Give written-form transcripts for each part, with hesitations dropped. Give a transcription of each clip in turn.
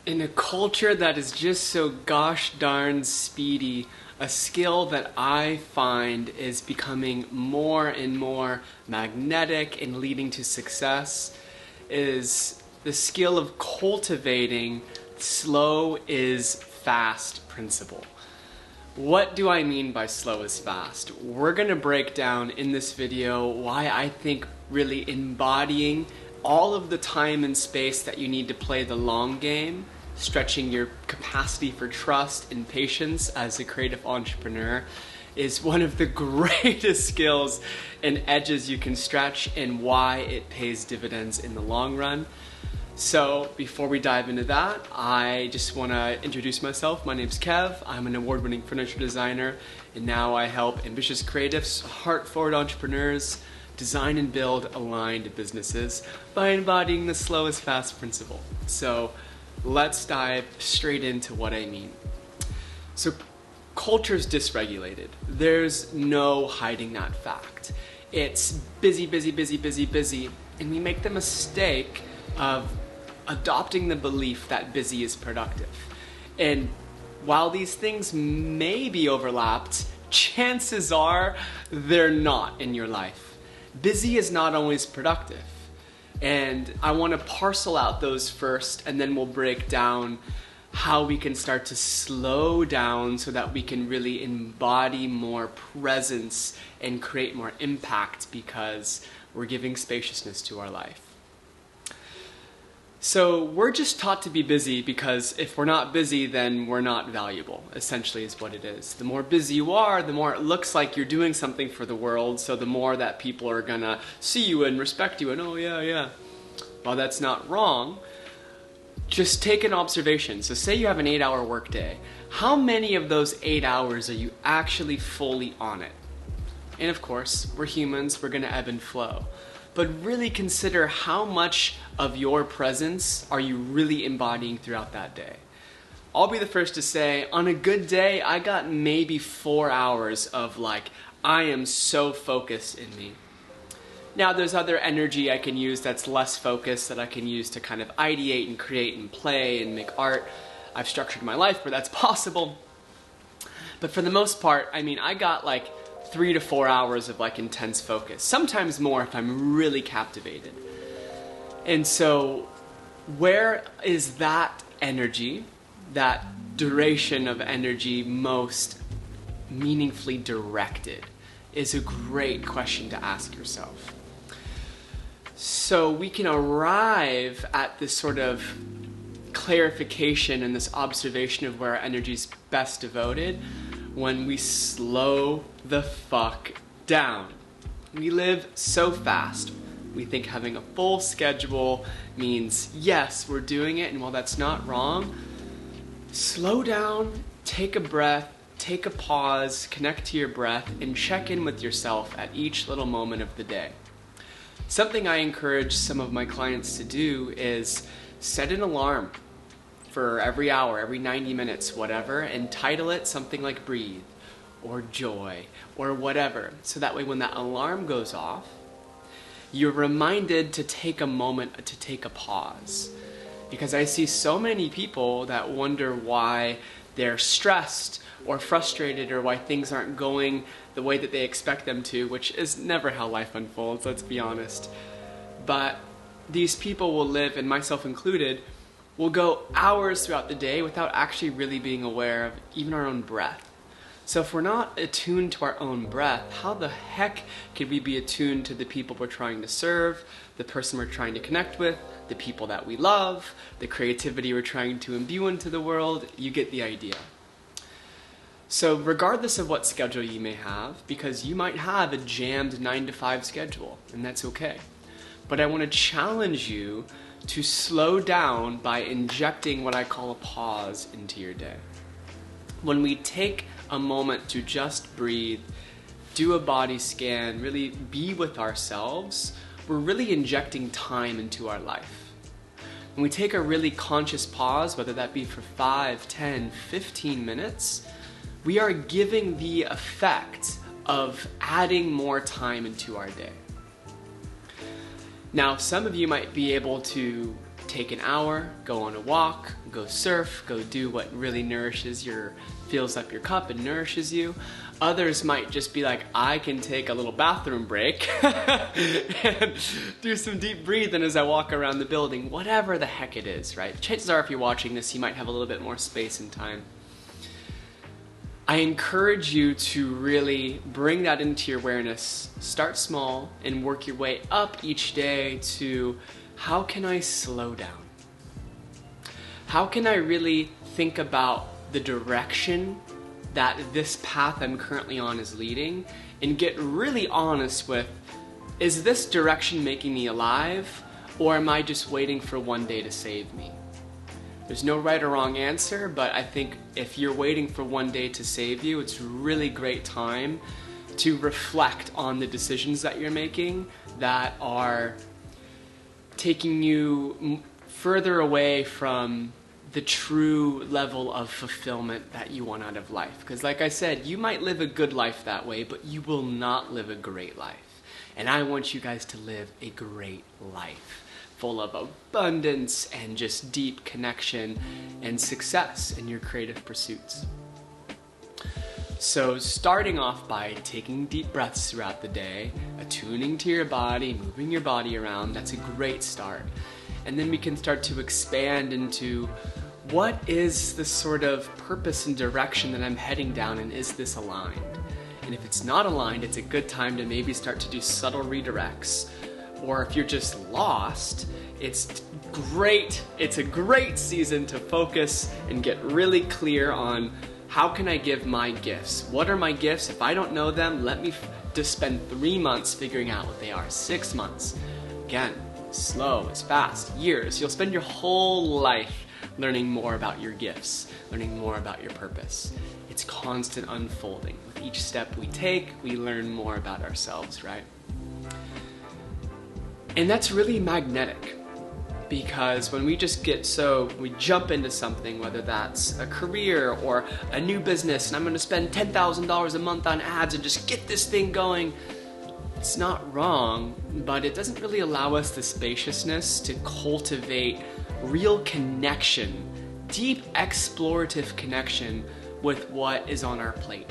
In a culture that is just so gosh darn speedy, a skill that I find is becoming more and more magnetic and leading to success is the skill of cultivating slow is fast principle. What do I mean by slow is fast? We're going to break down in this video why I think really embodying all of the time and space that you need to play the long game, stretching your capacity for trust and patience as a creative entrepreneur, is one of the greatest skills and edges you can stretch, and why it pays dividends in the long run. So before we dive into that, I just want to introduce myself. My name's Kev. I'm an award-winning furniture designer, and now I help ambitious creatives, heart-forward entrepreneurs design and build aligned businesses by embodying the slow is fast principle. So let's dive straight into what I mean. So culture's dysregulated. There's no hiding that fact. It's busy, busy, busy, busy, busy, and we make the mistake of adopting the belief that busy is productive. And while these things may be overlapped, chances are they're not in your life. Busy is not always productive. And I want to parcel out those first, and then we'll break down how we can start to slow down so that we can really embody more presence and create more impact because we're giving spaciousness to our life. So we're just taught to be busy because if we're not busy, then we're not valuable, essentially is what it is. The more busy you are, the more it looks like you're doing something for the world, so the more that people are gonna see you and respect you and oh yeah. While that's not wrong, just take an observation. So say you have an 8-hour workday. How many of those 8 hours are you actually fully on it? And of course, we're humans, we're gonna ebb and flow. But really consider how much of your presence are you really embodying throughout that day. I'll be the first to say, on a good day, I got maybe 4 hours of like, I am so focused in me. Now there's other energy I can use that's less focused that I can use to kind of ideate and create and play and make art. I've structured my life where that's possible. But for the most part, I mean, I got like 3 to 4 hours of like intense focus, sometimes more if I'm really captivated. And so where is that energy, that duration of energy most meaningfully directed is a great question to ask yourself. So we can arrive at this sort of clarification and this observation of where our energy is best devoted when we slow the fuck down. We live so fast. We think having a full schedule means, yes, we're doing it, and while that's not wrong, slow down, take a breath, take a pause, connect to your breath, and check in with yourself at each little moment of the day. Something I encourage some of my clients to do is set an alarm for every hour, every 90 minutes, whatever, and title it something like breathe or joy or whatever. So that way when that alarm goes off, you're reminded to take a moment to take a pause. Because I see so many people that wonder why they're stressed or frustrated or why things aren't going the way that they expect them to, which is never how life unfolds, let's be honest. But these people will live, and myself included, will go hours throughout the day without actually really being aware of even our own breath. So if we're not attuned to our own breath, how the heck can we be attuned to the people we're trying to serve, the person we're trying to connect with, the people that we love, the creativity we're trying to imbue into the world? You get the idea. So regardless of what schedule you may have, because you might have a jammed 9-to-5 schedule, and that's okay. But I want to challenge you to slow down by injecting what I call a pause into your day. When we take a moment to just breathe, do a body scan, really be with ourselves, we're really injecting time into our life. When we take a really conscious pause, whether that be for 5, 10, 15 minutes, we are giving the effect of adding more time into our day. Now, some of you might be able to take an hour, go on a walk, go surf, go do what really fills up your cup and nourishes you. Others might just be like, I can take a little bathroom break and do some deep breathing as I walk around the building, whatever the heck it is, right? Chances are if you're watching this, you might have a little bit more space and time. I encourage you to really bring that into your awareness. Start small and work your way up each day to, how can I slow down? How can I really think about the direction that this path I'm currently on is leading, and get really honest with, is this direction making me alive, or am I just waiting for one day to save me? There's no right or wrong answer, but I think if you're waiting for one day to save you, it's a really great time to reflect on the decisions that you're making that are taking you further away from the true level of fulfillment that you want out of life. Because like I said, you might live a good life that way, but you will not live a great life. And I want you guys to live a great life, full of abundance and just deep connection and success in your creative pursuits. So starting off by taking deep breaths throughout the day, attuning to your body, moving your body around, that's a great start. And then we can start to expand into, what is the sort of purpose and direction that I'm heading down, and is this aligned? And if it's not aligned, it's a good time to maybe start to do subtle redirects. Or if you're just lost, it's a great season to focus and get really clear on, how can I give my gifts? What are my gifts? If I don't know them, let me just spend 3 months figuring out what they are, 6 months. Again, slow, it's fast, years. You'll spend your whole life learning more about your gifts, learning more about your purpose. It's constant unfolding. With each step we take, we learn more about ourselves, right? And that's really magnetic, because when we jump into something, whether that's a career or a new business, and I'm going to spend $10,000 a month on ads and just get this thing going, it's not wrong, but it doesn't really allow us the spaciousness to cultivate real connection, deep explorative connection with what is on our plate.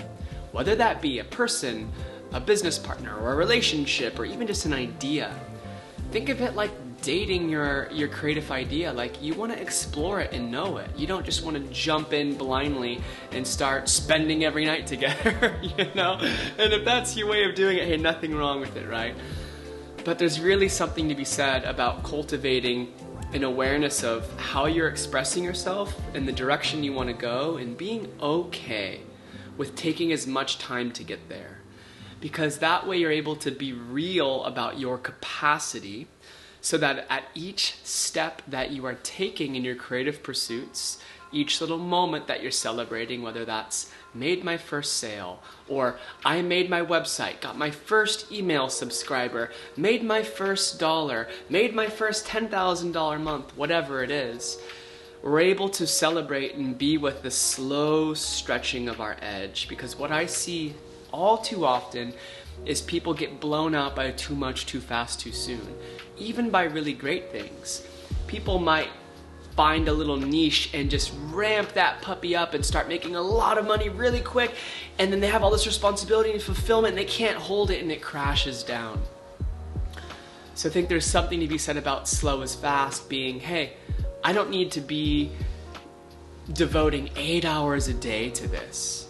Whether that be a person, a business partner, or a relationship, or even just an idea. Think of it like dating your creative idea. Like, you want to explore it and know it. You don't just want to jump in blindly and start spending every night together, you know? And if that's your way of doing it, hey, nothing wrong with it, right? But there's really something to be said about cultivating an awareness of how you're expressing yourself and the direction you want to go, and being okay with taking as much time to get there. Because that way you're able to be real about your capacity, so that at each step that you are taking in your creative pursuits, each little moment that you're celebrating, whether that's made my first sale, or I made my website, got my first email subscriber, made my first dollar, made my first $10,000 month, whatever it is, we're able to celebrate and be with the slow stretching of our edge. Because what I see all too often is people get blown out by too much, too fast, too soon. Even by really great things. People might find a little niche and just ramp that puppy up and start making a lot of money really quick, and then they have all this responsibility and fulfillment and they can't hold it and it crashes down. So I think there's something to be said about slow is fast, being, hey, I don't need to be devoting 8 hours a day to this,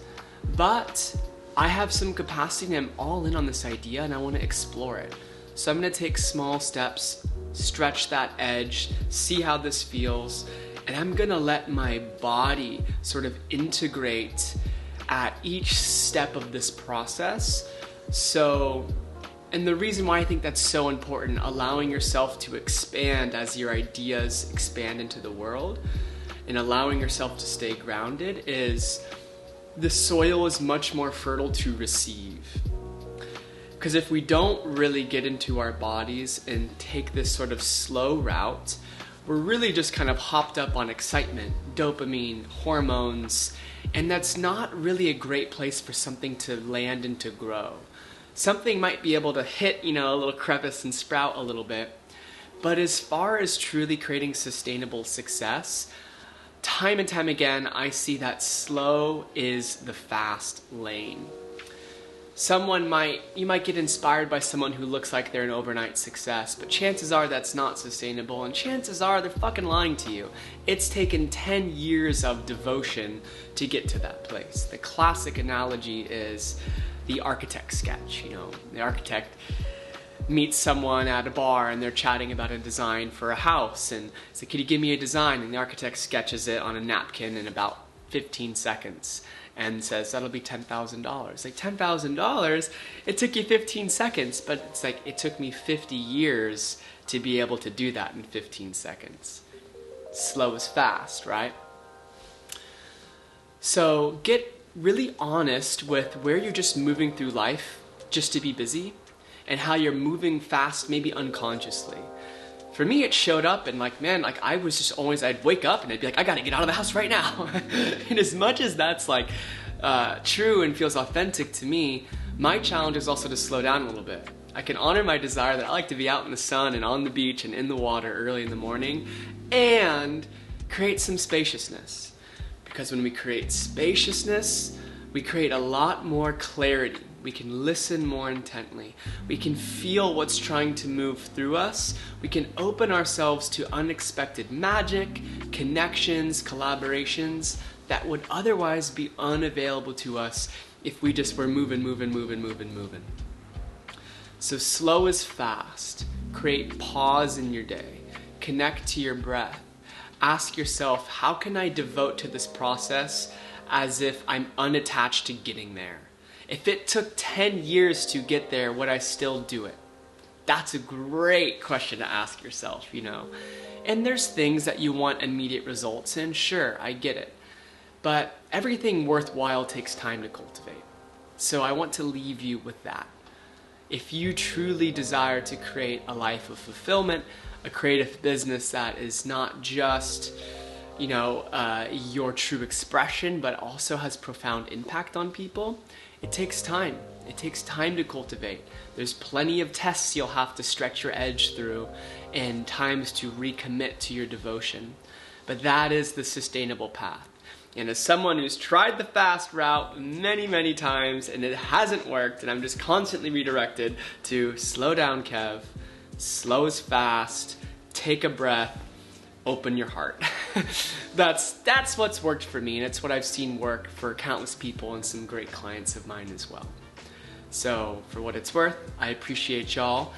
but I have some capacity and I'm all in on this idea and I want to explore it. So I'm going to take small steps, stretch that edge, see how this feels, and I'm going to let my body sort of integrate at each step of this process. And the reason why I think that's so important, allowing yourself to expand as your ideas expand into the world, and allowing yourself to stay grounded, is the soil is much more fertile to receive. Because if we don't really get into our bodies and take this sort of slow route, we're really just kind of hopped up on excitement, dopamine, hormones, and that's not really a great place for something to land and to grow. Something might be able to hit, a little crevice and sprout a little bit, But as far as truly creating sustainable success, time and time again, I see that slow is the fast lane. You might get inspired by someone who looks like they're an overnight success, but chances are that's not sustainable, and chances are they're fucking lying to you. It's taken 10 years of devotion to get to that place. The classic analogy is the architect sketch. The architect meets someone at a bar and they're chatting about a design for a house, and it's like, could you give me a design? And the architect sketches it on a napkin in about 15 seconds and says, that'll be $10,000. Like, $10,000? It took you 15 seconds, but it's like, it took me 50 years to be able to do that in 15 seconds. Slow is fast, right? So get really honest with where you're just moving through life just to be busy, and how you're moving fast, maybe unconsciously. For me, it showed up and I was just always, I'd wake up and I'd be like, I gotta get out of the house right now. And as much as that's true and feels authentic to me, my challenge is also to slow down a little bit. I can honor my desire that I like to be out in the sun and on the beach and in the water early in the morning, and create some spaciousness. Because when we create spaciousness, we create a lot more clarity. We can listen more intently. We can feel what's trying to move through us. We can open ourselves to unexpected magic, connections, collaborations that would otherwise be unavailable to us if we just were moving. So slow is fast. Create pause in your day. Connect to your breath. Ask yourself, how can I devote to this process as if I'm unattached to getting there? If it took 10 years to get there, would I still do it? That's a great question to ask yourself, And there's things that you want immediate results in, sure, I get it. But everything worthwhile takes time to cultivate. So I want to leave you with that. If you truly desire to create a life of fulfillment, a creative business that is not just your true expression, but also has profound impact on people, it takes time. It takes time to cultivate. There's plenty of tests you'll have to stretch your edge through and times to recommit to your devotion. But that is the sustainable path. And as someone who's tried the fast route many, many times and it hasn't worked, and I'm just constantly redirected to slow down, Kev, slow is fast, take a breath, open your heart. That's what's worked for me, and it's what I've seen work for countless people and some great clients of mine as well. So for what it's worth, I appreciate y'all.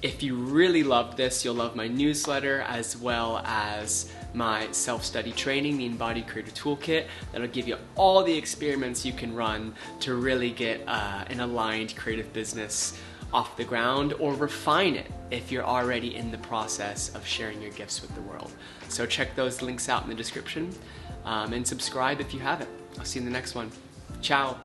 If you really loved this, you'll love my newsletter as well as my self-study training, the Embodied Creator Toolkit. That'll give you all the experiments you can run to really get an aligned creative business off the ground, or refine it if you're already in the process of sharing your gifts with the world. So check those links out in the description, and subscribe if you haven't. I'll see you in the next one. Ciao.